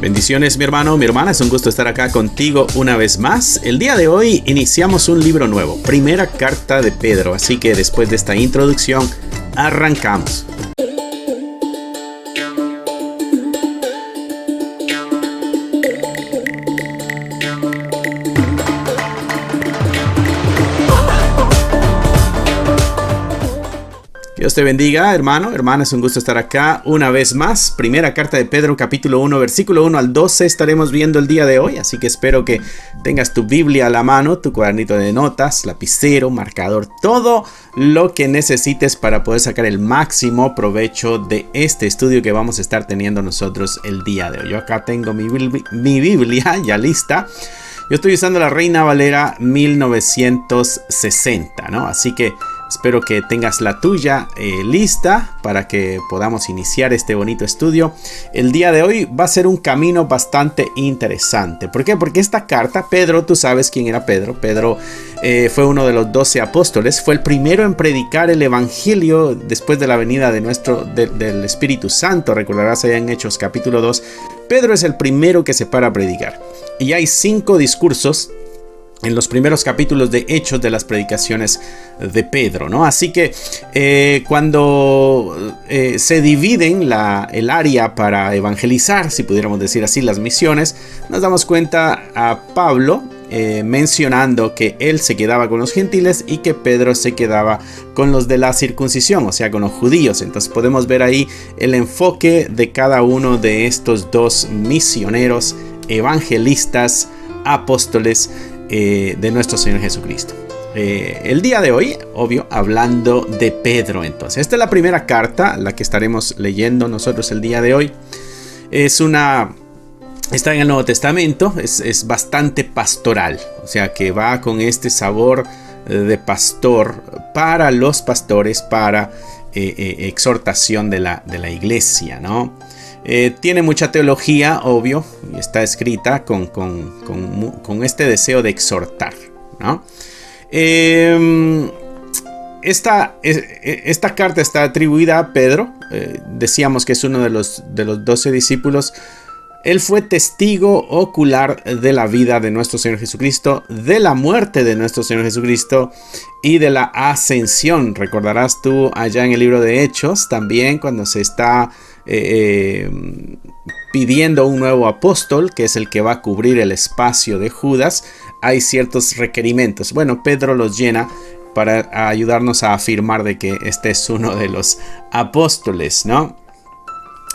Bendiciones, mi hermano, mi hermana, es un gusto estar acá contigo una vez más. El día de hoy iniciamos un libro nuevo, Primera Carta de Pedro, así que después de esta introducción, arrancamos. Dios te bendiga, hermano, hermana, es un gusto estar acá una vez más. Primera carta de Pedro, capítulo 1, versículo 1 al 12 estaremos viendo el día de hoy, así que espero que tengas tu Biblia a la mano, tu cuadernito de notas, lapicero, marcador, todo lo que necesites para poder sacar el máximo provecho de este estudio que vamos a estar teniendo nosotros el día de hoy. Yo acá tengo mi Biblia ya lista. Yo estoy usando la Reina Valera 1960, ¿no? Así que espero que tengas la tuya lista para que podamos iniciar este bonito estudio. El día de hoy va a ser un camino bastante interesante. ¿Por qué? Porque esta carta, Pedro, tú sabes quién era Pedro. Pedro fue uno de los 12 apóstoles. Fue el primero en predicar el evangelio después de la venida del Espíritu Santo. Recordarás allá en Hechos capítulo 2. Pedro es el primero que se para a predicar. Y hay 5 discursos en los primeros capítulos de Hechos de las predicaciones de Pedro, ¿no? Así que cuando se dividen el área para evangelizar, si pudiéramos decir así, las misiones, nos damos cuenta a Pablo mencionando que él se quedaba con los gentiles y que Pedro se quedaba con los de la circuncisión, o sea, con los judíos. Entonces podemos ver ahí el enfoque de cada uno de estos dos misioneros, evangelistas, apóstoles de nuestro Señor Jesucristo. El día de hoy, obvio, hablando de Pedro. Entonces, esta es la primera carta, la que estaremos leyendo nosotros el día de hoy. Está en el Nuevo Testamento, es bastante pastoral, o sea que va con este sabor de pastor para los pastores, para exhortación de la iglesia, ¿no? Tiene mucha teología, obvio, y está escrita con este deseo de exhortar, ¿no? Esta carta está atribuida a Pedro. Decíamos que es uno de los 12 discípulos. Él fue testigo ocular de la vida de nuestro Señor Jesucristo, de la muerte de nuestro Señor Jesucristo y de la ascensión. Recordarás tú allá en el libro de Hechos también, cuando se está pidiendo un nuevo apóstol, que es el que va a cubrir el espacio de Judas, hay ciertos requerimientos. Bueno, Pedro los llena para ayudarnos a afirmar de que este es uno de los apóstoles, ¿no?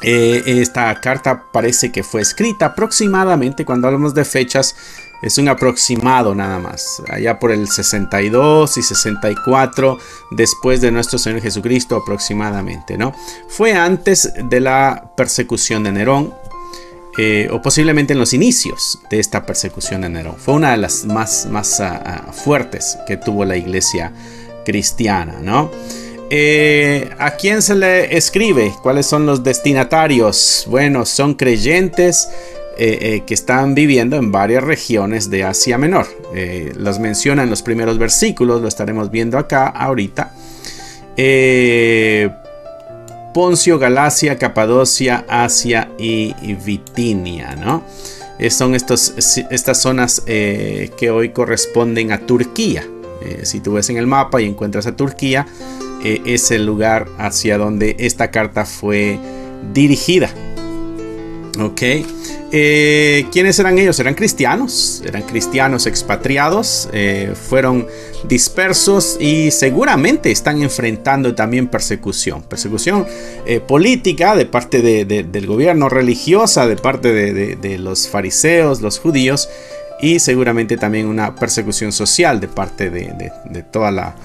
Esta carta parece que fue escrita aproximadamente, cuando hablamos de fechas, es un aproximado nada más, allá por el 62 y 64 después de nuestro Señor Jesucristo aproximadamente, ¿no? Fue antes de la persecución de Nerón, o posiblemente en los inicios de esta persecución de Nerón. Fue una de las más fuertes que tuvo la iglesia cristiana, ¿no? ¿A quién se le escribe? ¿Cuáles son los destinatarios? Bueno, son creyentes que están viviendo en varias regiones de Asia Menor. Los menciona en los primeros versículos, lo estaremos viendo acá ahorita. Poncio, Galacia, Capadocia, Asia y Bitinia, ¿no? Son estas zonas que hoy corresponden a Turquía. Si tú ves en el mapa y encuentras a Turquía, es el lugar hacia donde esta carta fue dirigida. Ok. ¿Quiénes eran ellos? Eran cristianos expatriados, fueron dispersos y seguramente están enfrentando también persecución política de parte del gobierno, religiosa de parte de los fariseos, los judíos, y seguramente también una persecución social de parte de toda la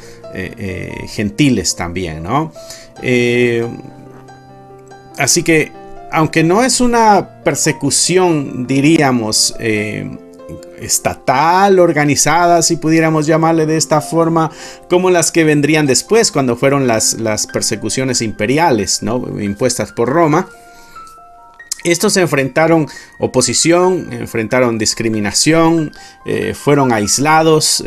gentiles también, ¿no? Así que, aunque no es una persecución, diríamos, estatal, organizada, si pudiéramos llamarle de esta forma, como las que vendrían después, cuando fueron las persecuciones imperiales, ¿no?, impuestas por Roma. Estos enfrentaron oposición, enfrentaron discriminación, fueron aislados,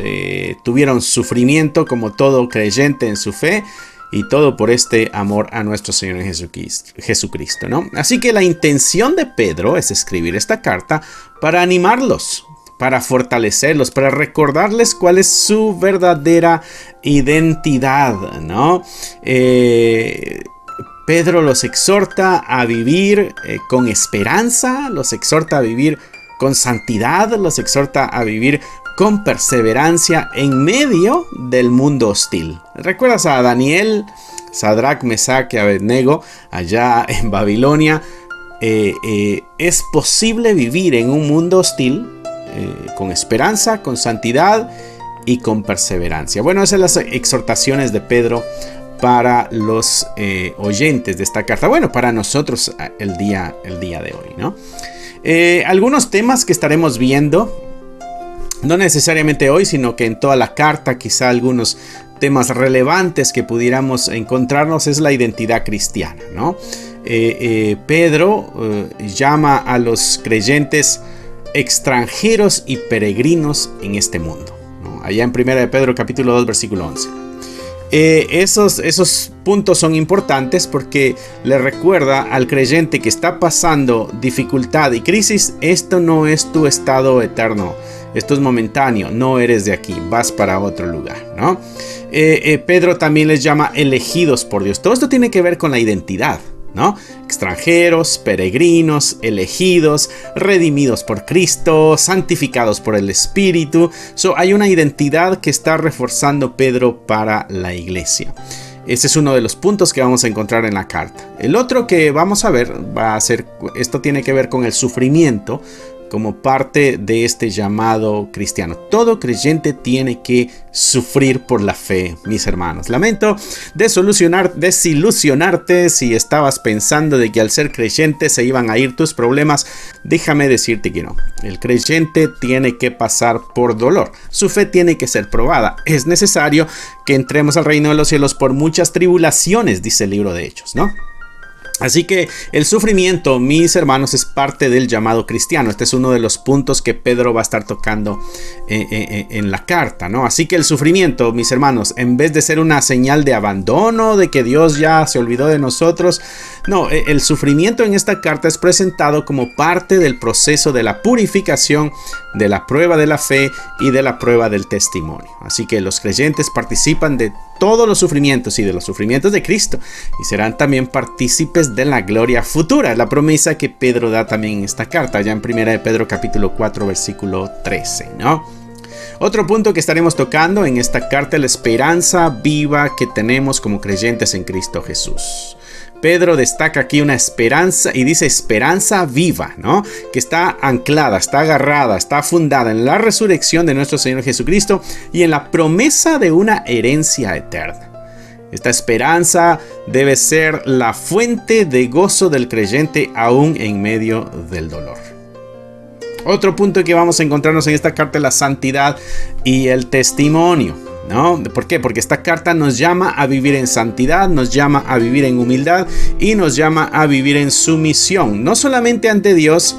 tuvieron sufrimiento como todo creyente en su fe, y todo por este amor a nuestro Señor Jesucristo, ¿no? Así que la intención de Pedro es escribir esta carta para animarlos, para fortalecerlos, para recordarles cuál es su verdadera identidad, ¿no? Pedro los exhorta a vivir con esperanza, los exhorta a vivir con santidad, los exhorta a vivir con perseverancia en medio del mundo hostil. ¿Recuerdas a Daniel, Sadrach, Mesach y Abednego allá en Babilonia? Es posible vivir en un mundo hostil con esperanza, con santidad y con perseverancia. Bueno, esas son las exhortaciones de Pedro para los oyentes de esta carta. Bueno, para nosotros el día de hoy, ¿no? Algunos temas que estaremos viendo, no necesariamente hoy, sino que en toda la carta, quizá algunos temas relevantes que pudiéramos encontrarnos, es la identidad cristiana, ¿no? Pedro llama a los creyentes extranjeros y peregrinos en este mundo, ¿no? Allá en 1 de Pedro capítulo 2 versículo 11. Esos puntos son importantes porque le recuerda al creyente que está pasando dificultad y crisis: esto no es tu estado eterno, esto es momentáneo, no eres de aquí, vas para otro lugar, ¿no? Pedro también les llama elegidos por Dios. Todo esto tiene que ver con la identidad, ¿no? Extranjeros, peregrinos, elegidos, redimidos por Cristo, santificados por el Espíritu. Hay una identidad que está reforzando Pedro para la iglesia. Ese es uno de los puntos que vamos a encontrar en la carta. El otro que vamos a ver esto tiene que ver con el sufrimiento como parte de este llamado cristiano. Todo creyente tiene que sufrir por la fe, mis hermanos. Lamento desilusionarte si estabas pensando de que al ser creyente se iban a ir tus problemas. Déjame decirte que no. El creyente tiene que pasar por dolor. Su fe tiene que ser probada. Es necesario que entremos al reino de los cielos por muchas tribulaciones, dice el libro de Hechos, ¿no? Así que el sufrimiento, mis hermanos, es parte del llamado cristiano. Este es uno de los puntos que Pedro va a estar tocando en la carta, ¿no? Así que el sufrimiento, mis hermanos, en vez de ser una señal de abandono, de que Dios ya se olvidó de nosotros, no, el sufrimiento en esta carta es presentado como parte del proceso de la purificación, de la prueba de la fe y de la prueba del testimonio. Así que los creyentes participan de todos los sufrimientos y de los sufrimientos de Cristo y serán también partícipes de la gloria futura, la promesa que Pedro da también en esta carta, ya en 1 de Pedro capítulo 4 versículo 13, ¿no? Otro punto que estaremos tocando en esta carta es la esperanza viva que tenemos como creyentes en Cristo Jesús. Pedro destaca aquí una esperanza y dice esperanza viva, ¿no? Que está anclada, está agarrada, está fundada en la resurrección de nuestro Señor Jesucristo y en la promesa de una herencia eterna. Esta esperanza debe ser la fuente de gozo del creyente aún en medio del dolor. Otro punto que vamos a encontrarnos en esta carta es la santidad y el testimonio, ¿no? ¿Por qué? Porque esta carta nos llama a vivir en santidad, nos llama a vivir en humildad y nos llama a vivir en sumisión, no solamente ante Dios,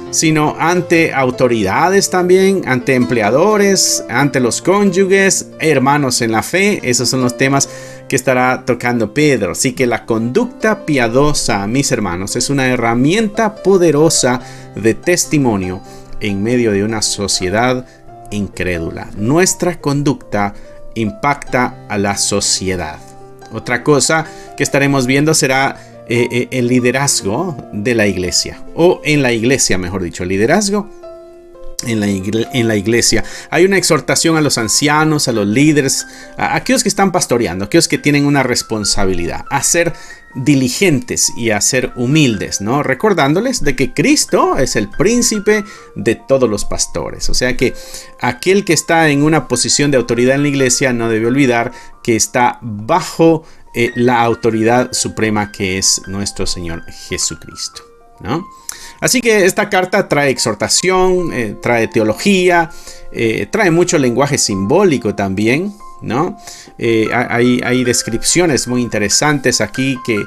sino ante autoridades también, ante empleadores, ante los cónyuges, hermanos en la fe. Esos son los temas que estará tocando Pedro. Así que la conducta piadosa, mis hermanos, es una herramienta poderosa de testimonio en medio de una sociedad incrédula. Nuestra conducta impacta a la sociedad. Otra cosa que estaremos viendo será el liderazgo de la iglesia, o en la iglesia, mejor dicho, liderazgo en la iglesia. Hay una exhortación a los ancianos, a los líderes, a aquellos que están pastoreando, aquellos que tienen una responsabilidad, a ser diligentes y a ser humildes, ¿no? Recordándoles de que Cristo es el príncipe de todos los pastores. O sea que aquel que está en una posición de autoridad en la iglesia no debe olvidar que está bajo la autoridad suprema que es nuestro Señor Jesucristo, ¿no? Así que esta carta trae exhortación, trae teología, trae mucho lenguaje simbólico también, ¿no? Hay descripciones muy interesantes aquí que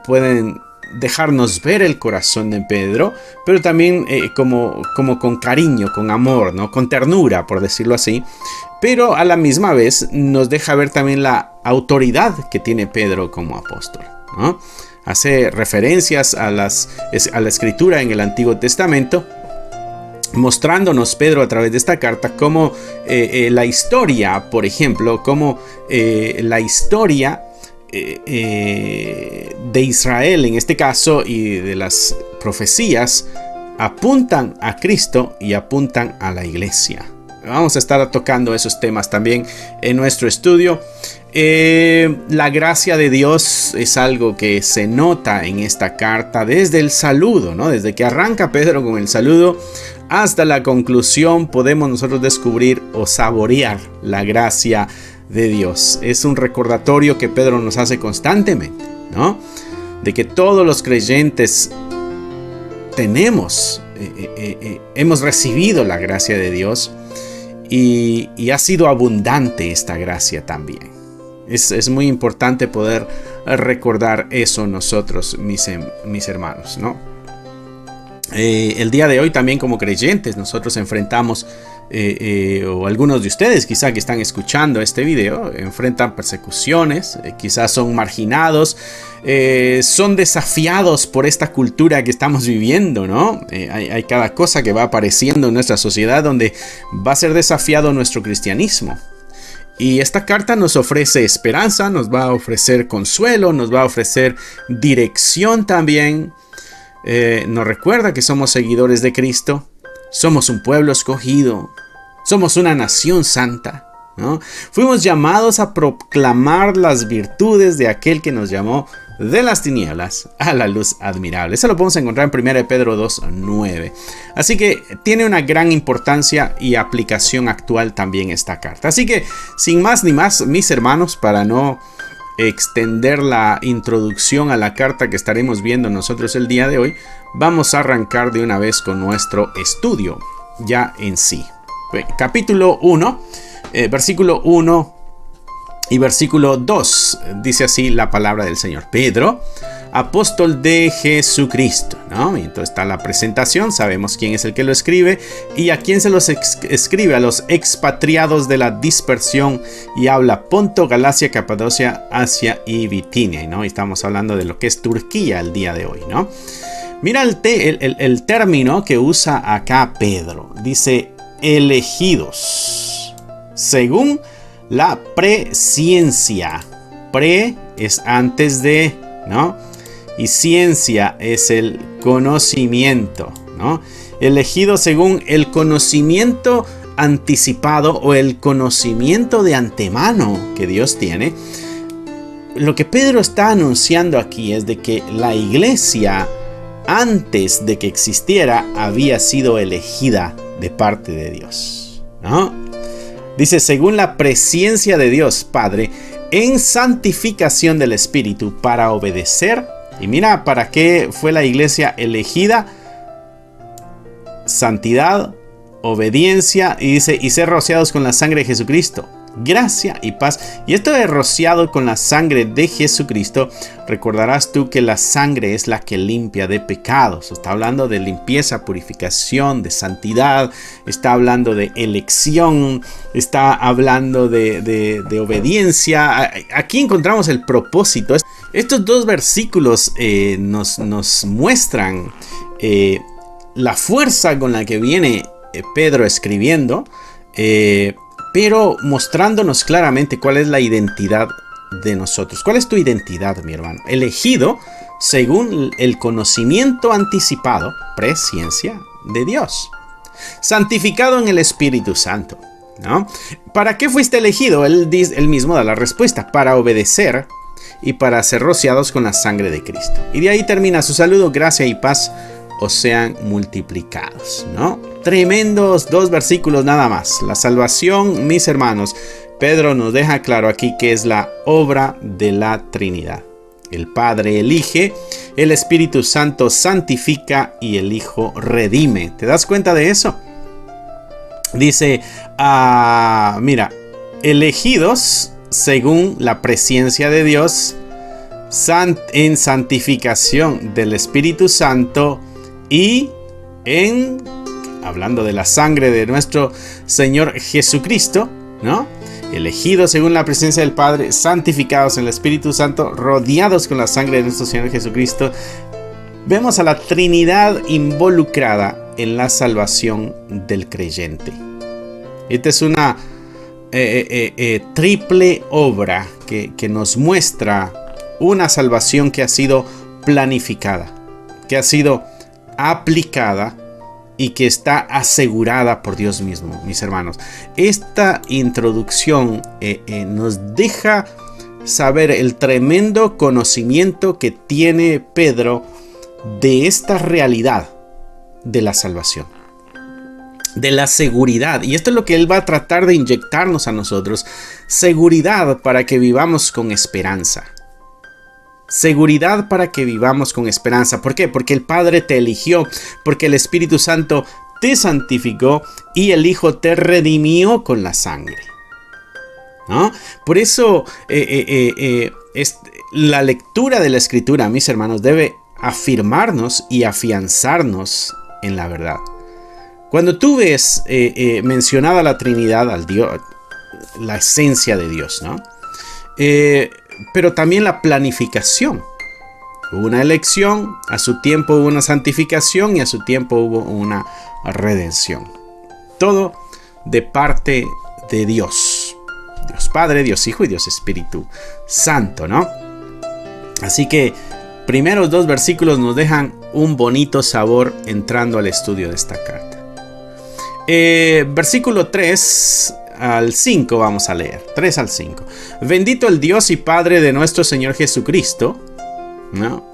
pueden dejarnos ver el corazón de Pedro, pero también como con cariño, con amor, ¿no? Con ternura, por decirlo así. Pero a la misma vez nos deja ver también la autoridad que tiene Pedro como apóstol, ¿no? Hace referencias a la escritura en el Antiguo Testamento, mostrándonos Pedro a través de esta carta cómo la historia, por ejemplo, cómo la historia de Israel en este caso y de las profecías apuntan a Cristo y apuntan a la iglesia. Vamos a estar tocando esos temas también en nuestro estudio. La gracia de Dios es algo que se nota en esta carta desde el saludo, ¿no? Desde que arranca Pedro con el saludo hasta la conclusión podemos nosotros descubrir o saborear la gracia de Dios. Es un recordatorio que Pedro nos hace constantemente, ¿no? De que todos los creyentes hemos recibido la gracia de Dios y ha sido abundante esta gracia también. Es muy importante poder recordar eso nosotros, mis hermanos, ¿no? El día de hoy también como creyentes nosotros enfrentamos, o algunos de ustedes quizá que están escuchando este video, enfrentan persecuciones, quizás son marginados, son desafiados por esta cultura que estamos viviendo, ¿no? Hay cada cosa que va apareciendo en nuestra sociedad donde va a ser desafiado nuestro cristianismo. Y esta carta nos ofrece esperanza, nos va a ofrecer consuelo, nos va a ofrecer dirección también. Nos recuerda que somos seguidores de Cristo, somos un pueblo escogido, somos una nación santa, ¿no? Fuimos llamados a proclamar las virtudes de aquel que nos llamó de las tinieblas a la luz admirable. Eso lo podemos encontrar en 1 Pedro 2:9. Así que tiene una gran importancia y aplicación actual también esta carta. Así que sin más ni más, mis hermanos, para no extender la introducción a la carta que estaremos viendo nosotros el día de hoy, vamos a arrancar de una vez con nuestro estudio ya en sí. Capítulo 1, versículo 1 y versículo 2, dice así la palabra del Señor. Pedro, apóstol de Jesucristo, ¿no? Y entonces está la presentación, sabemos quién es el que lo escribe y a quién se los escribe: a los expatriados de la dispersión, y habla Ponto, Galacia, Capadocia, Asia y Bitinia, ¿no? Y estamos hablando de lo que es Turquía el día de hoy, ¿no? Mira el término que usa acá Pedro, dice elegidos, según la presciencia. Pre es antes de, ¿no? Y ciencia es el conocimiento, ¿no? Elegido según el conocimiento anticipado o el conocimiento de antemano que Dios tiene. Lo que Pedro está anunciando aquí es de que la iglesia, antes de que existiera, había sido elegida de parte de Dios, ¿no? Dice, según la presciencia de Dios Padre, en santificación del Espíritu, para obedecer. Y mira, ¿para qué fue la iglesia elegida? Santidad, obediencia, y dice, y ser rociados con la sangre de Jesucristo. Gracia y paz. Y esto de rociado con la sangre de Jesucristo, recordarás tú que la sangre es la que limpia de pecados. Está hablando de limpieza, purificación, de santidad. Está hablando de elección. Está hablando de obediencia. Aquí encontramos el propósito. Estos dos versículos nos muestran la fuerza con la que viene Pedro escribiendo, pero mostrándonos claramente cuál es la identidad de nosotros. ¿Cuál es tu identidad, mi hermano? Elegido según el conocimiento anticipado, presciencia de Dios. Santificado en el Espíritu Santo, ¿no? ¿Para qué fuiste elegido? Él mismo da la respuesta: para obedecer y para ser rociados con la sangre de Cristo. Y de ahí termina su saludo: gracia y paz os sean multiplicados, ¿no? Tremendos dos versículos nada más. La salvación, mis hermanos, Pedro nos deja claro aquí que es la obra de la Trinidad. El Padre elige, el Espíritu Santo santifica y el Hijo redime. ¿Te das cuenta de eso? Dice, mira, elegidos según la presciencia de Dios en santificación del Espíritu Santo y hablando de la sangre de nuestro Señor Jesucristo, ¿no? Elegidos según la presencia del Padre, santificados en el Espíritu Santo, rodeados con la sangre de nuestro Señor Jesucristo. Vemos a la Trinidad involucrada en la salvación del creyente. Esta es una triple obra que nos muestra una salvación que ha sido planificada, que ha sido aplicada y que está asegurada por Dios mismo, mis hermanos. Esta introducción nos deja saber el tremendo conocimiento que tiene Pedro de esta realidad de la salvación, de la seguridad. Y esto es lo que él va a tratar de inyectarnos a nosotros: seguridad para que vivamos con esperanza. Seguridad para que vivamos con esperanza. ¿Por qué? Porque el Padre te eligió, porque el Espíritu Santo te santificó y el Hijo te redimió con la sangre, ¿no? Por eso la lectura de la Escritura, mis hermanos, debe afirmarnos y afianzarnos en la verdad. Cuando tú ves mencionada la Trinidad, al Dios, la esencia de Dios, ¿no? Pero también la planificación. Hubo una elección, a su tiempo hubo una santificación y a su tiempo hubo una redención. Todo de parte de Dios. Dios Padre, Dios Hijo y Dios Espíritu Santo, ¿no? Así que primeros 2 versículos nos dejan un bonito sabor entrando al estudio de esta carta. Versículo 3 al 5 vamos a leer. 3 al 5. Bendito el Dios y Padre de nuestro Señor Jesucristo, ¿no?,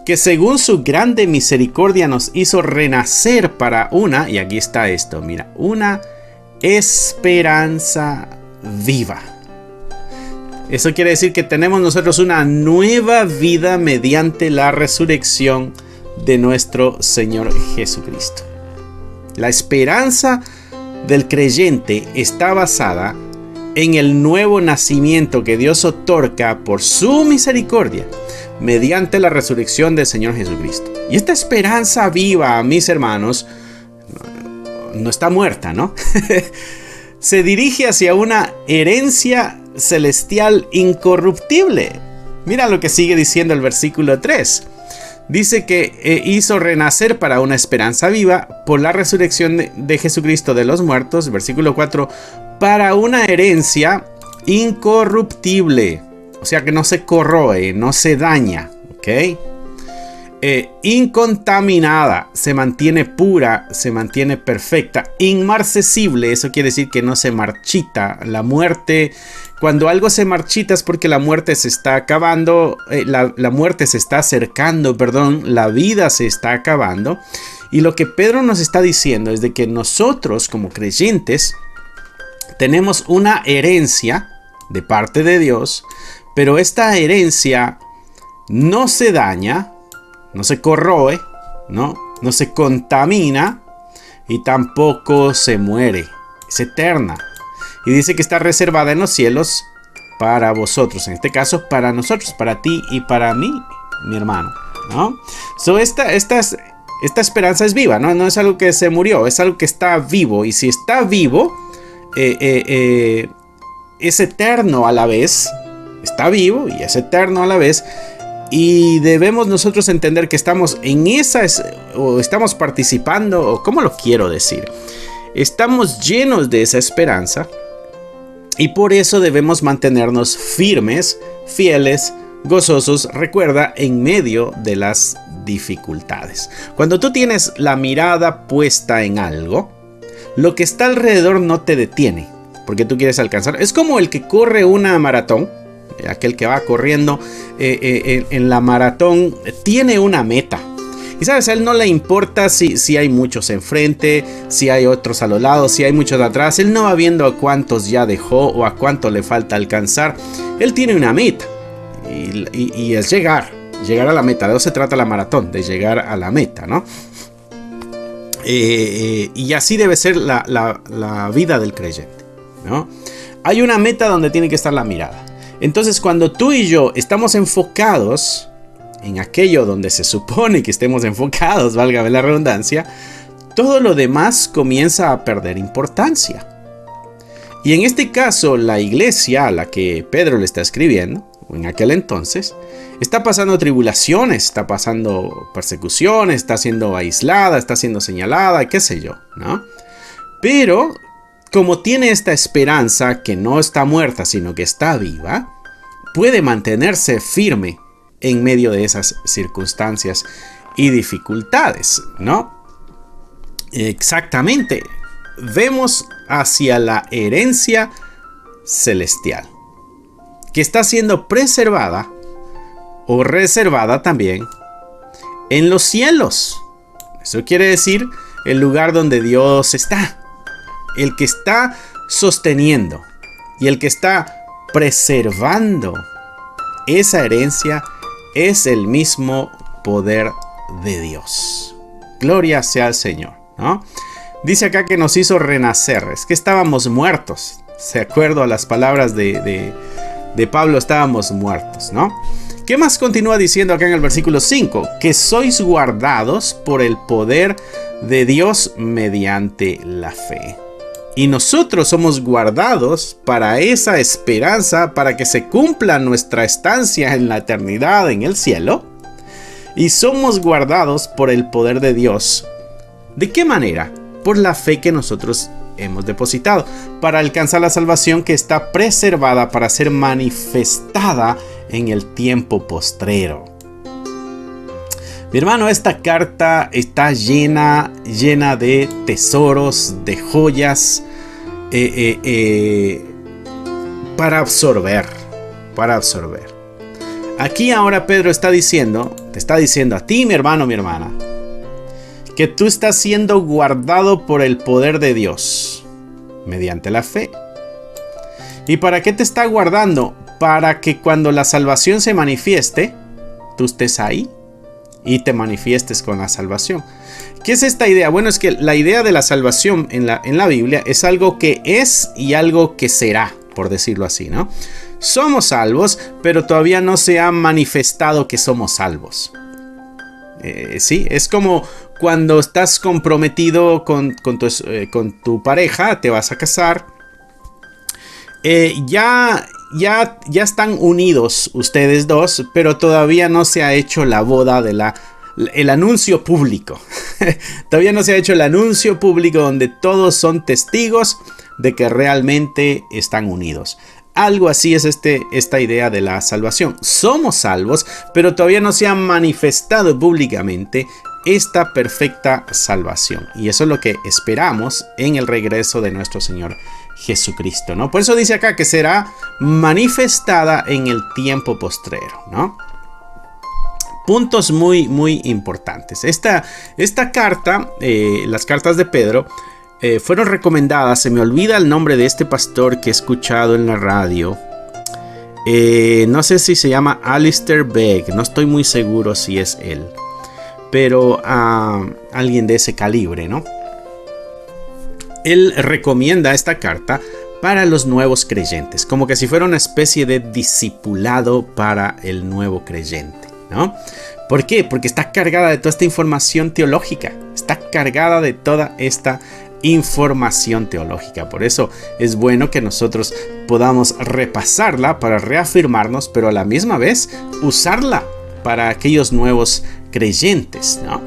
que según su grande misericordia nos hizo renacer para una, y aquí está esto, mira, una esperanza viva. Eso quiere decir que tenemos nosotros una nueva vida mediante la resurrección de nuestro Señor Jesucristo. La esperanza del creyente está basada en el nuevo nacimiento que Dios otorga por su misericordia mediante la resurrección del Señor Jesucristo. Y esta esperanza viva, mis hermanos, no está muerta, ¿no? Se dirige hacia una herencia celestial incorruptible. Mira lo que sigue diciendo el versículo 3. Dice que hizo renacer para una esperanza viva por la resurrección de Jesucristo de los muertos. Versículo 4. Para una herencia incorruptible. O sea que no se corroe, no se daña. ¿Ok? Incontaminada. Se mantiene pura, se mantiene perfecta. Inmarcesible. Eso quiere decir que no se marchita. La muerte... Cuando algo se marchita es porque la muerte se está acabando, la muerte se está acercando, la vida se está acabando. Y lo que Pedro nos está diciendo es de que nosotros como creyentes tenemos una herencia de parte de Dios, pero esta herencia no se daña, no se corroe, no se contamina y tampoco se muere, es eterna. Y dice que está reservada en los cielos para vosotros. En este caso, para nosotros, para ti y para mí, mi hermano, ¿no? Esta esperanza es viva, ¿no? No es algo que se murió, es algo que está vivo. Y si está vivo, es eterno a la vez. Está vivo y es eterno a la vez. Y debemos nosotros entender que estamos en o estamos participando, o ¿cómo lo quiero decir? Estamos llenos de esa esperanza. Y por eso debemos mantenernos firmes, fieles, gozosos, recuerda, en medio de las dificultades. Cuando tú tienes la mirada puesta en algo, lo que está alrededor no te detiene, porque tú quieres alcanzar. Es como el que corre una maratón, aquel que va corriendo en la maratón, tiene una meta. Y sabes, a él no le importa si hay muchos enfrente, si hay otros a los lados, si hay muchos atrás. Él no va viendo a cuántos ya dejó o a cuánto le falta alcanzar. Él tiene una meta y es llegar a la meta. De eso se trata la maratón, de llegar a la meta, ¿no? Y así debe ser la vida del creyente, ¿no? Hay una meta donde tiene que estar la mirada. Entonces, cuando tú y yo estamos enfocados en aquello donde se supone que estemos enfocados, válgame la redundancia, todo lo demás comienza a perder importancia. Y en este caso, la iglesia a la que Pedro le está escribiendo, en aquel entonces, está pasando tribulaciones, está pasando persecuciones, está siendo aislada, está siendo señalada, qué sé yo, ¿no? Pero, como tiene esta esperanza que no está muerta, sino que está viva, puede mantenerse firme en medio de esas circunstancias y dificultades, ¿no? Exactamente. Vemos hacia la herencia celestial, que está siendo preservada o reservada también en los cielos. Eso quiere decir el lugar donde Dios está, el que está sosteniendo y el que está preservando esa herencia es el mismo poder de Dios. Gloria sea al Señor, ¿no? Dice acá que nos hizo renacer. Es que estábamos muertos. De acuerdo a las palabras de Pablo, estábamos muertos, ¿no? ¿Qué más continúa diciendo acá en el versículo 5? Que sois guardados por el poder de Dios mediante la fe. Y nosotros somos guardados para esa esperanza, para que se cumpla nuestra estancia en la eternidad en el cielo. Y somos guardados por el poder de Dios. ¿De qué manera? Por la fe que nosotros hemos depositado, para alcanzar la salvación que está preservada para ser manifestada en el tiempo postrero. Mi hermano, esta carta está llena de tesoros, de joyas para absorber. Aquí ahora Pedro te está diciendo a ti, mi hermano, mi hermana, que tú estás siendo guardado por el poder de Dios mediante la fe. ¿Y para qué te está guardando? Para que cuando la salvación se manifieste, tú estés ahí y te manifiestes con la salvación. ¿Qué es esta idea? Bueno, es que la idea de la salvación en la Biblia es algo que es y algo que será, por decirlo así, ¿no? Somos salvos, pero todavía no se ha manifestado que somos salvos. Sí, es como cuando estás comprometido con tu pareja, te vas a casar. Ya están unidos ustedes dos, pero todavía no se ha hecho la boda el anuncio público. Todavía no se ha hecho el anuncio público donde todos son testigos de que realmente están unidos. Algo así es esta idea de la salvación. Somos salvos, pero todavía no se ha manifestado públicamente esta perfecta salvación. Y eso es lo que esperamos en el regreso de nuestro Señor Jesucristo, ¿no? Por eso dice acá que será manifestada en el tiempo postrero, ¿no? Puntos muy, muy importantes. Esta carta, las cartas de Pedro, fueron recomendadas. Se me olvida el nombre de este pastor que he escuchado en la radio. No sé si se llama Alistair Begg. No estoy muy seguro si es él. Pero alguien de ese calibre, ¿no? Él recomienda esta carta para los nuevos creyentes, como que si fuera una especie de discipulado para el nuevo creyente, ¿no? ¿Por qué? Porque está cargada de toda esta información teológica. Está cargada de toda esta información teológica. Por eso es bueno que nosotros podamos repasarla para reafirmarnos, pero a la misma vez usarla para aquellos nuevos creyentes, ¿no?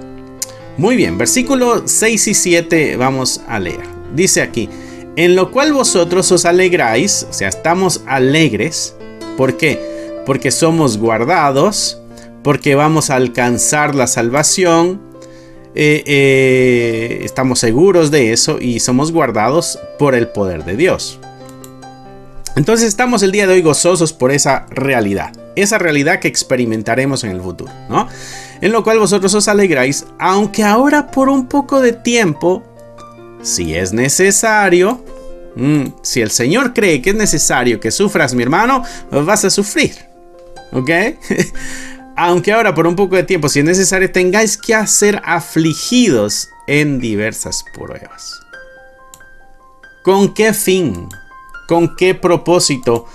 Muy bien, versículos 6 y 7 vamos a leer. Dice aquí: en lo cual vosotros os alegráis, o sea, estamos alegres. ¿Por qué? Porque somos guardados, porque vamos a alcanzar la salvación. Estamos seguros de eso y somos guardados por el poder de Dios. Entonces estamos el día de hoy gozosos por esa realidad que experimentaremos en el futuro, ¿no? En lo cual vosotros os alegráis, aunque ahora por un poco de tiempo, si es necesario, si el Señor cree que es necesario que sufras, mi hermano, vas a sufrir, ¿ok? Aunque ahora por un poco de tiempo, si es necesario, tengáis que ser afligidos en diversas pruebas. ¿Con qué fin? ¿Con qué propósito?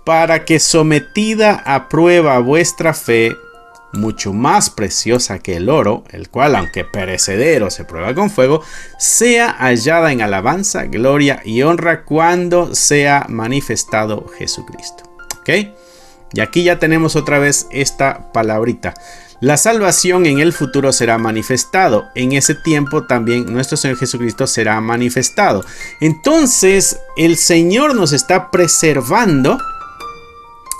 para que sometida a prueba vuestra fe, mucho más preciosa que el oro, el cual aunque perecedero se prueba con fuego, sea hallada en alabanza, gloria y honra cuando sea manifestado Jesucristo. ¿Ok? Y aquí ya tenemos otra vez esta palabrita. La salvación en el futuro será manifestado. En ese tiempo también nuestro Señor Jesucristo será manifestado. Entonces el Señor nos está preservando.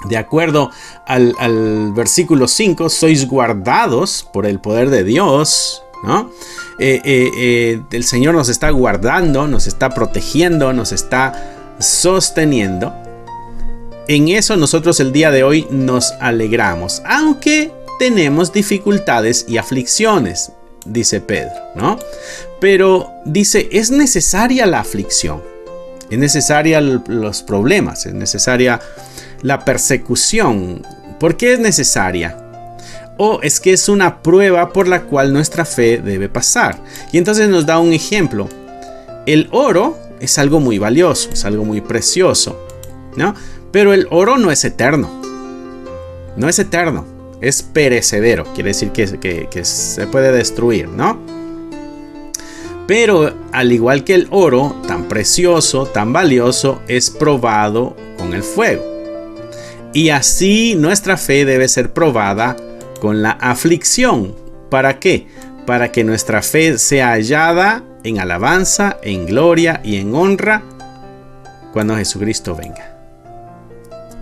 De acuerdo al versículo 5, sois guardados por el poder de Dios, ¿no? El Señor nos está guardando, nos está protegiendo, nos está sosteniendo. En eso nosotros el día de hoy nos alegramos, aunque tenemos dificultades y aflicciones, dice Pedro, ¿no? Pero dice, es necesaria la aflicción, es necesaria los problemas, es necesaria la persecución. ¿Por qué es necesaria? O es que es una prueba por la cual nuestra fe debe pasar. Y entonces nos da un ejemplo. El oro es algo muy valioso, es algo muy precioso, ¿no? Pero el oro no es eterno. No es eterno, es perecedero. Quiere decir que se puede destruir, ¿no? Pero al igual que el oro, tan precioso, tan valioso, es probado con el fuego. Y así nuestra fe debe ser probada con la aflicción. ¿Para qué? Para que nuestra fe sea hallada en alabanza, en gloria y en honra cuando Jesucristo venga.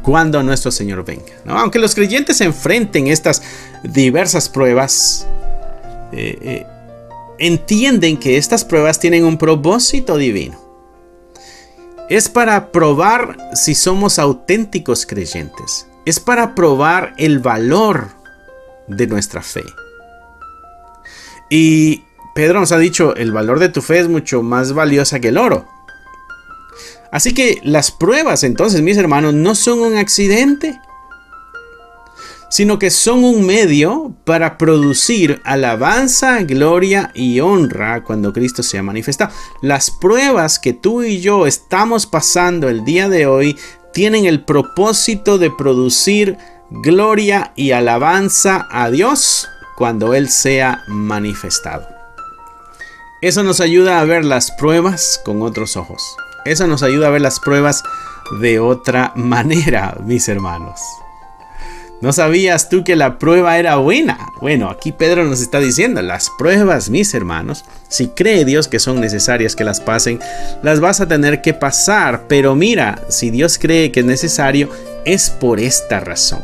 Cuando nuestro Señor venga, ¿no? Aunque los creyentes se enfrenten estas diversas pruebas, entienden que estas pruebas tienen un propósito divino. Es para probar si somos auténticos creyentes. Es para probar el valor de nuestra fe. Y Pedro nos ha dicho, el valor de tu fe es mucho más valiosa que el oro. Así que las pruebas, entonces, mis hermanos, no son un accidente, sino que son un medio para producir alabanza, gloria y honra cuando Cristo sea manifestado. Las pruebas que tú y yo estamos pasando el día de hoy tienen el propósito de producir gloria y alabanza a Dios cuando Él sea manifestado. Eso nos ayuda a ver las pruebas con otros ojos. Eso nos ayuda a ver las pruebas de otra manera, mis hermanos. ¿No sabías tú que la prueba era buena? Bueno, aquí Pedro nos está diciendo, las pruebas, mis hermanos, si cree Dios que son necesarias que las pasen, las vas a tener que pasar. Pero mira, si Dios cree que es necesario, es por esta razón.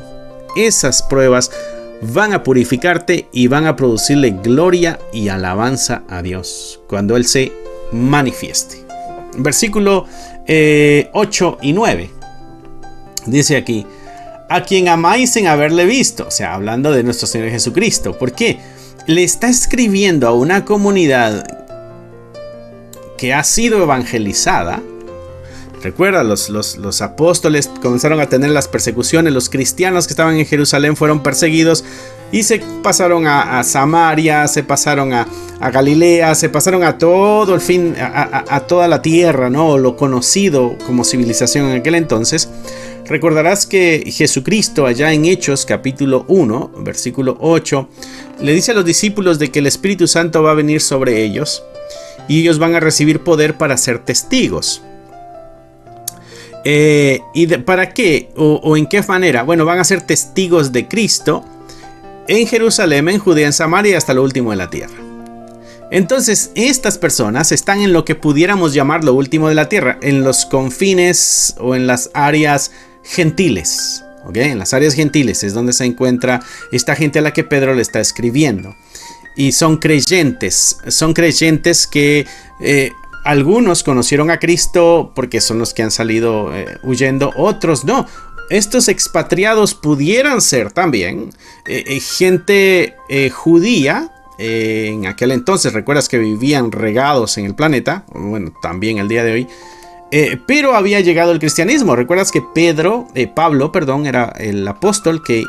Esas pruebas van a purificarte y van a producirle gloria y alabanza a Dios cuando Él se manifieste. Versículo 8 y 9. Dice aquí, a quien amáis en haberle visto, o sea, hablando de nuestro Señor Jesucristo. ¿Por qué? Le está escribiendo a una comunidad que ha sido evangelizada. Recuerda, los apóstoles comenzaron a tener las persecuciones. Los cristianos que estaban en Jerusalén fueron perseguidos y se pasaron a Samaria, se pasaron a Galilea, se pasaron a todo el fin, a toda la tierra, ¿no? Lo conocido como civilización en aquel entonces. Recordarás que Jesucristo allá en Hechos capítulo 1, versículo 8, le dice a los discípulos de que el Espíritu Santo va a venir sobre ellos y ellos van a recibir poder para ser testigos. ¿Para qué? ¿O en qué manera? Bueno, van a ser testigos de Cristo en Jerusalén, en Judea, en Samaria y hasta lo último de la tierra. Entonces, estas personas están en lo que pudiéramos llamar lo último de la tierra, en los confines o en las áreas gentiles. ¿Okay? En las áreas gentiles es donde se encuentra esta gente a la que Pedro le está escribiendo. Y son creyentes que algunos conocieron a Cristo porque son los que han salido huyendo, otros no. Estos expatriados pudieran ser también gente judía. En aquel entonces, recuerdas que vivían regados en el planeta, bueno, también el día de hoy, pero había llegado el cristianismo. Recuerdas que Pablo, era el apóstol que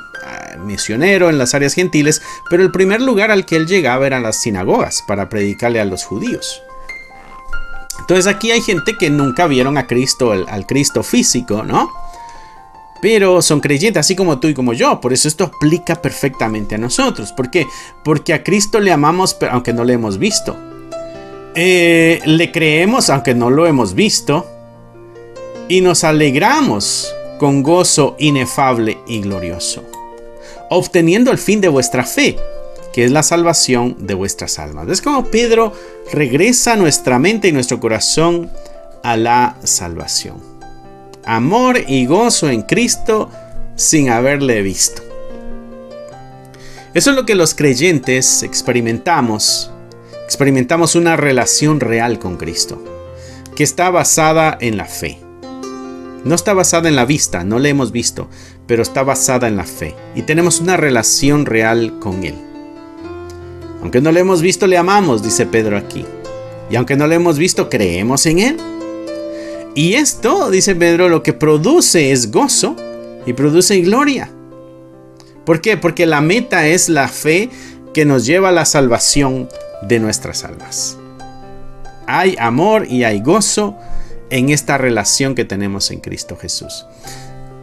misionero en las áreas gentiles, pero el primer lugar al que él llegaba eran las sinagogas para predicarle a los judíos. Entonces aquí hay gente que nunca vieron a Cristo, al Cristo físico, ¿no? pero son creyentes así como tú y como yo. Por eso esto aplica perfectamente a nosotros. ¿Por qué? Porque a Cristo le amamos aunque no le hemos visto. Le creemos aunque no lo hemos visto. Y nos alegramos con gozo inefable y glorioso, obteniendo el fin de vuestra fe, que es la salvación de vuestras almas. Es como Pedro regresa nuestra mente y nuestro corazón a la salvación. Amor y gozo en Cristo sin haberle visto. Eso es lo que los creyentes experimentamos. Experimentamos una relación real con Cristo, que está basada en la fe. No está basada en la vista, no le hemos visto, pero está basada en la fe. Y tenemos una relación real con Él. Aunque no le hemos visto, le amamos, dice Pedro aquí. Y aunque no le hemos visto, creemos en Él. Y esto, dice Pedro, lo que produce es gozo y produce gloria. ¿Por qué? Porque la meta es la fe que nos lleva a la salvación de nuestras almas. Hay amor y hay gozo en esta relación que tenemos en Cristo Jesús.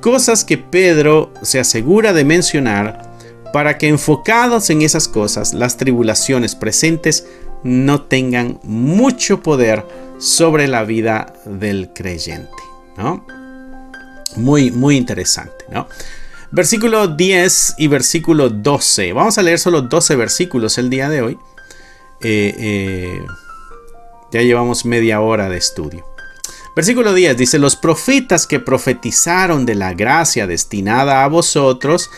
Cosas que Pedro se asegura de mencionar para que, enfocados en esas cosas, las tribulaciones presentes no tengan mucho poder sobre la vida del creyente, ¿no? Muy, muy interesante, ¿no? Versículo 10 y versículo 12. Vamos a leer solo 12 versículos el día de hoy. Ya llevamos media hora de estudio. Versículo 10 dice: los profetas que profetizaron de la gracia destinada a vosotros.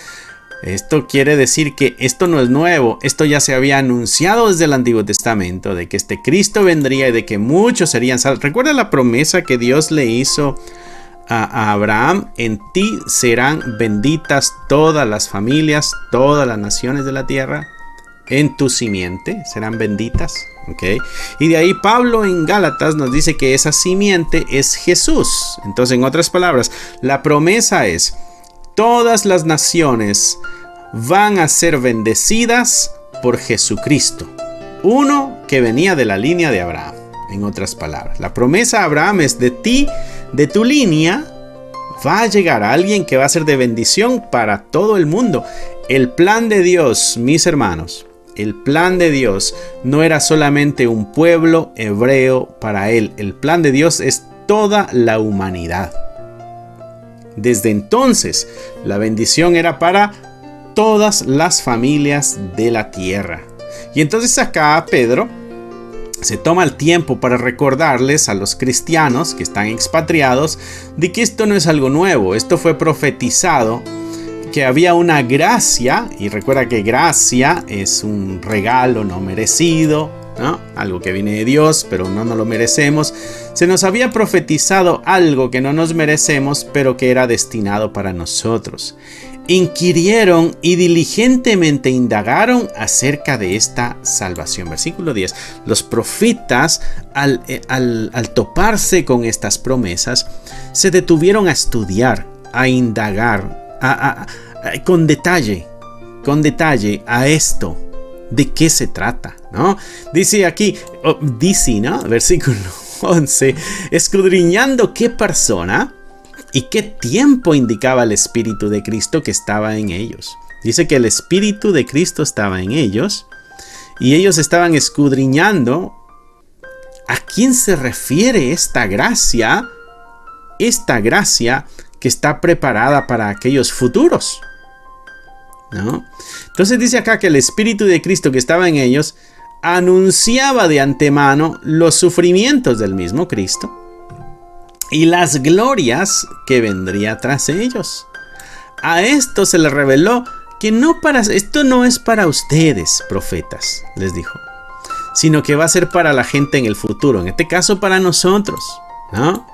Esto quiere decir que esto no es nuevo, esto ya se había anunciado desde el Antiguo Testamento, de que este Cristo vendría y de que muchos serían salvos. ¿Recuerda la promesa que Dios le hizo a Abraham? En ti serán benditas todas las familias, todas las naciones de la tierra. En tu simiente serán benditas. ¿Okay? Y de ahí Pablo en Gálatas nos dice que esa simiente es Jesús. Entonces, en otras palabras, la promesa es: todas las naciones van a ser bendecidas por Jesucristo, uno que venía de la línea de Abraham. En otras palabras, la promesa a Abraham es: de ti, de tu línea, va a llegar alguien que va a ser de bendición para todo el mundo. El plan de Dios, mis hermanos, el plan de Dios no era solamente un pueblo hebreo para él. El plan de Dios es toda la humanidad. Desde entonces, la bendición era para todas las familias de la tierra. Y entonces acá Pedro se toma el tiempo para recordarles a los cristianos que están expatriados de que esto no es algo nuevo. Esto fue profetizado, que había una gracia, y recuerda que gracia es un regalo no merecido, ¿no? Algo que viene de Dios, pero no nos lo merecemos. Se nos había profetizado algo que no nos merecemos, pero que era destinado para nosotros. Inquirieron y diligentemente indagaron acerca de esta salvación. Versículo 10. Los profetas, al toparse con estas promesas, se detuvieron a estudiar, a indagar, con detalle a esto. ¿De qué se trata? ¿No? Dice aquí, ¿no? Versículo 11. Escudriñando qué persona y qué tiempo indicaba el Espíritu de Cristo que estaba en ellos. Dice que el Espíritu de Cristo estaba en ellos y ellos estaban escudriñando a quién se refiere esta gracia que está preparada para aquellos futuros, ¿no? Entonces dice acá que el Espíritu de Cristo que estaba en ellos anunciaba de antemano los sufrimientos del mismo Cristo y las glorias que vendría tras ellos. A esto se les reveló que esto no es para ustedes, profetas, les dijo, sino que va a ser para la gente en el futuro, en este caso para nosotros, ¿no?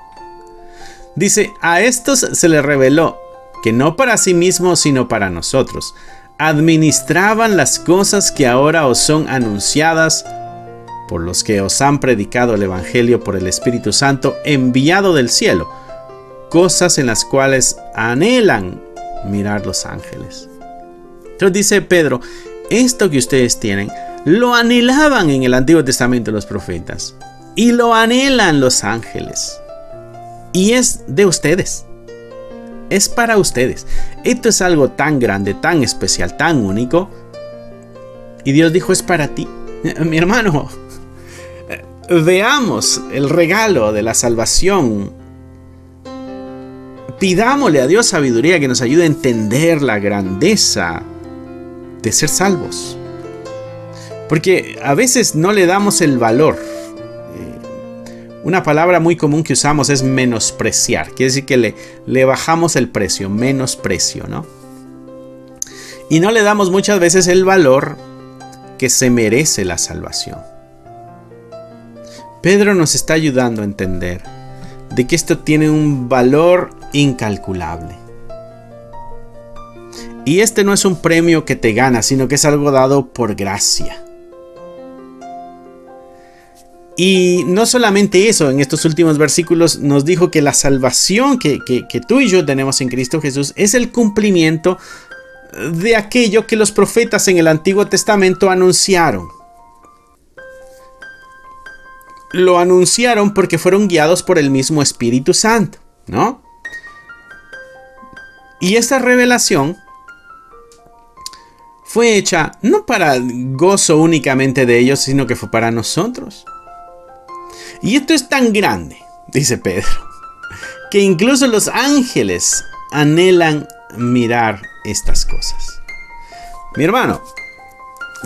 Dice, a estos se les reveló que no para sí mismos, sino para nosotros, administraban las cosas que ahora os son anunciadas por los que os han predicado el Evangelio por el Espíritu Santo enviado del cielo, cosas en las cuales anhelan mirar los ángeles. Entonces dice Pedro, esto que ustedes tienen, lo anhelaban en el Antiguo Testamento los profetas, y lo anhelan los ángeles, y es de ustedes. es para ustedes. Esto es algo tan grande, tan especial, tan único. Y Dios dijo, es para ti. Mi hermano, veamos el regalo de la salvación. Pidámosle a Dios sabiduría que nos ayude a entender la grandeza de ser salvos. Porque a veces no le damos el valor. Una palabra muy común que usamos es menospreciar. Quiere decir que le bajamos el precio, menosprecio, ¿no? Y no le damos muchas veces el valor que se merece la salvación. Pedro nos está ayudando a entender de que esto tiene un valor incalculable. Y este no es un premio que te ganas, sino que es algo dado por gracia. Y no solamente eso, en estos últimos versículos nos dijo que la salvación que tú y yo tenemos en Cristo Jesús es el cumplimiento de aquello que los profetas en el Antiguo Testamento anunciaron. Lo anunciaron porque fueron guiados por el mismo Espíritu Santo, ¿no? Y esta revelación fue hecha no para gozo únicamente de ellos, sino que fue para nosotros. Y esto es tan grande, dice Pedro, que incluso los ángeles anhelan mirar estas cosas. Mi hermano,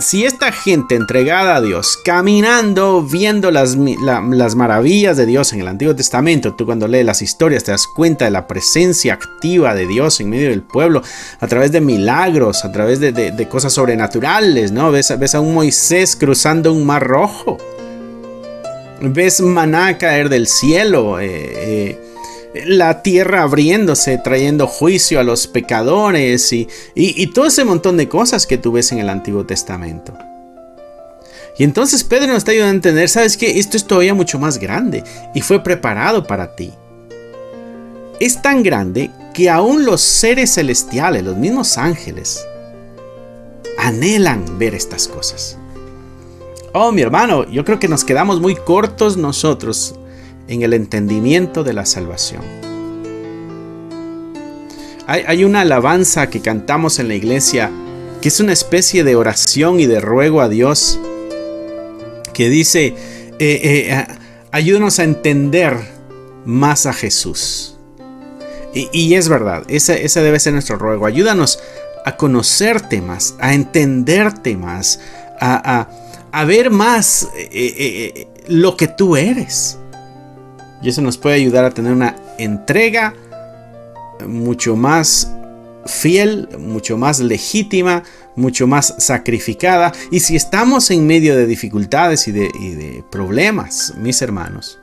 si esta gente entregada a Dios, caminando, viendo las maravillas de Dios en el Antiguo Testamento, tú cuando lees las historias te das cuenta de la presencia activa de Dios en medio del pueblo, a través de milagros, a través de cosas sobrenaturales, ¿no? Ves a un Moisés cruzando un mar rojo. Ves maná caer del cielo, la tierra abriéndose, trayendo juicio a los pecadores y todo ese montón de cosas que tú ves en el Antiguo Testamento. Y entonces Pedro nos está ayudando a entender, ¿sabes qué? Esto es todavía mucho más grande y fue preparado para ti. Es tan grande que aún los seres celestiales, los mismos ángeles, anhelan ver estas cosas. Oh, mi hermano, yo creo que nos quedamos muy cortos nosotros en el entendimiento de la salvación. Hay una alabanza que cantamos en la iglesia que es una especie de oración y de ruego a Dios que dice, ayúdanos a entender más a Jesús. Y es verdad, ese debe ser nuestro ruego. Ayúdanos a conocerte más, a entenderte más, a ver más lo que tú eres. Y eso nos puede ayudar a tener una entrega mucho más fiel, mucho más legítima, mucho más sacrificada. Y si estamos en medio de dificultades y de problemas, mis hermanos,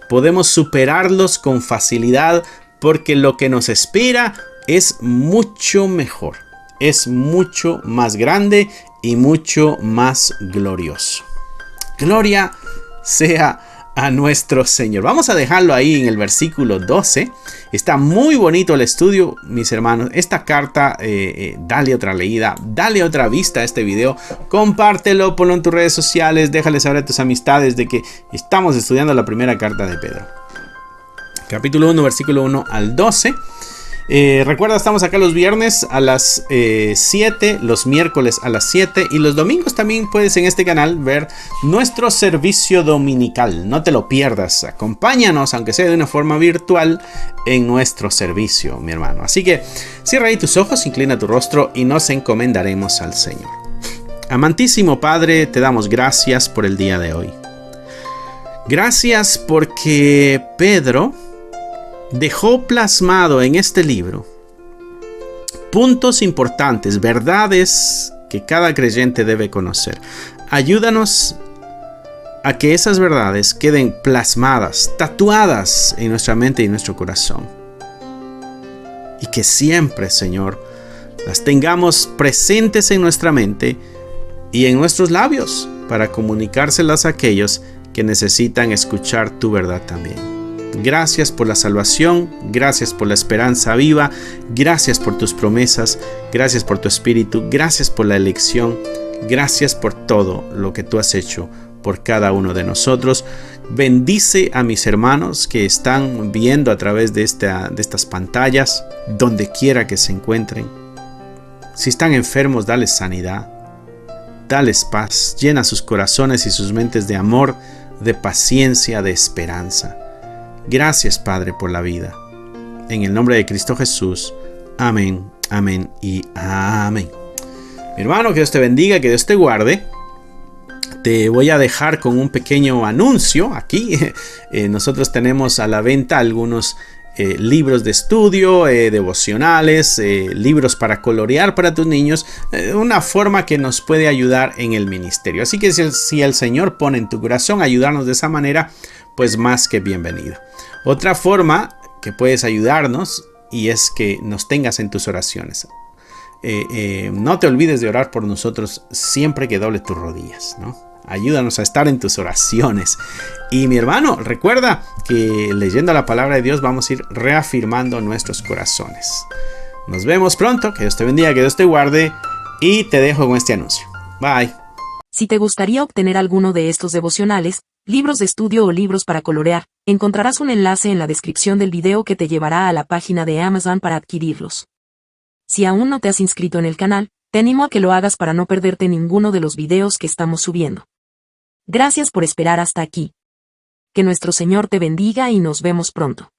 podemos superarlos con facilidad porque lo que nos espera es mucho mejor, es mucho más grande y mucho más glorioso. Gloria sea a nuestro Señor. Vamos a dejarlo ahí en el versículo 12. Está muy bonito el estudio, mis hermanos. Esta carta, dale otra leída, dale otra vista a este video. Compártelo, ponlo en tus redes sociales, déjale saber a tus amistades de que estamos estudiando la primera carta de Pedro. Capítulo 1, versículo 1 al 12. Recuerda, estamos acá los viernes a las 7, los miércoles a las 7 y los domingos también puedes en este canal ver nuestro servicio dominical. No te lo pierdas, acompáñanos, aunque sea de una forma virtual, en nuestro servicio, mi hermano. Así que cierra ahí tus ojos, inclina tu rostro y nos encomendaremos al Señor. Amantísimo Padre, te damos gracias por el día de hoy. Gracias porque Pedro dejó plasmado en este libro puntos importantes, verdades que cada creyente debe conocer. Ayúdanos a que esas verdades queden plasmadas, tatuadas en nuestra mente y en nuestro corazón. Y que siempre, Señor, las tengamos presentes en nuestra mente y en nuestros labios para comunicárselas a aquellos que necesitan escuchar tu verdad también. Gracias por la salvación, gracias por la esperanza viva, gracias por tus promesas, gracias por tu espíritu, gracias por la elección, gracias por todo lo que tú has hecho por cada uno de nosotros. Bendice a mis hermanos que están viendo a través de estas pantallas, donde quiera que se encuentren. Si están enfermos, dales sanidad, dales paz, llena sus corazones y sus mentes de amor, de paciencia, de esperanza. Gracias, Padre, por la vida. En el nombre de Cristo Jesús. Amén, amén y amén. Mi hermano, que Dios te bendiga, que Dios te guarde. Te voy a dejar con un pequeño anuncio aquí. Nosotros tenemos a la venta algunos libros de estudio, devocionales, libros para colorear para tus niños, una forma que nos puede ayudar en el ministerio. Así que si el Señor pone en tu corazón ayudarnos de esa manera, pues más que bienvenido. Otra forma que puedes ayudarnos y es que nos tengas en tus oraciones. No te olvides de orar por nosotros siempre que doble tus rodillas, ¿no? Ayúdanos a estar en tus oraciones. Y mi hermano, recuerda que leyendo la palabra de Dios vamos a ir reafirmando nuestros corazones. Nos vemos pronto, que Dios te bendiga, que Dios te guarde y te dejo con este anuncio. Bye. Si te gustaría obtener alguno de estos devocionales, libros de estudio o libros para colorear, encontrarás un enlace en la descripción del video que te llevará a la página de Amazon para adquirirlos. Si aún no te has inscrito en el canal, te animo a que lo hagas para no perderte ninguno de los videos que estamos subiendo. Gracias por esperar hasta aquí. Que nuestro Señor te bendiga y nos vemos pronto.